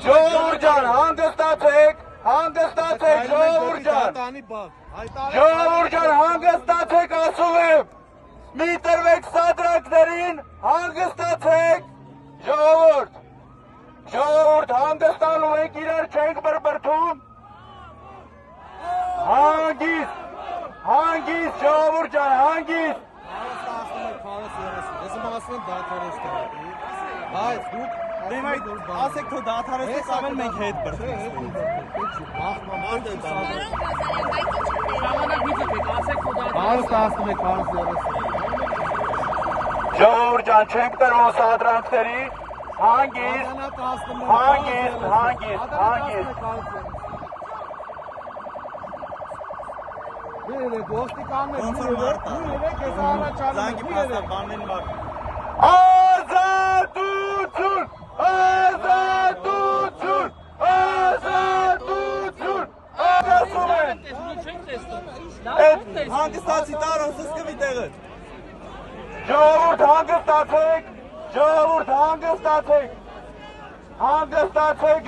Ժողովուրդ ջան, հանգստացեք, ժողովուրդ ջան, հանգստացեք, ասում եմ, մի տրվեք սադրանքներին, հանգստացեք, ժողովուրդ, հանգստանում եք, իրար չենք բրբրթում, հանգիստ, ժողովուրդ ջան, հանգիստ, ասեք թո դադարեցեք ավել մենք հետ բրդենք։ Ժողովուրդ ջան, չենք տրվում սադրանքների, հանգիստ։ Ազատություն, ասում են։ Հանգստացի տարոնսս կվի տեղը։ Ժողովուրդ հանգստացեք,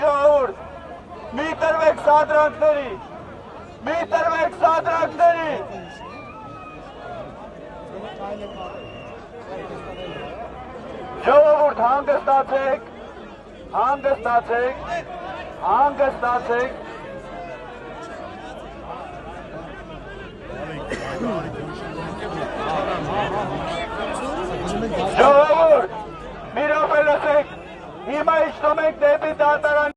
ժողովուրդ, մի տրվեք սադրանքների, ժողովուրդ հանգստացեք, ժողովուրդ, մի րոպե լսեք, հիմա իջնում ենք դեպի դատարան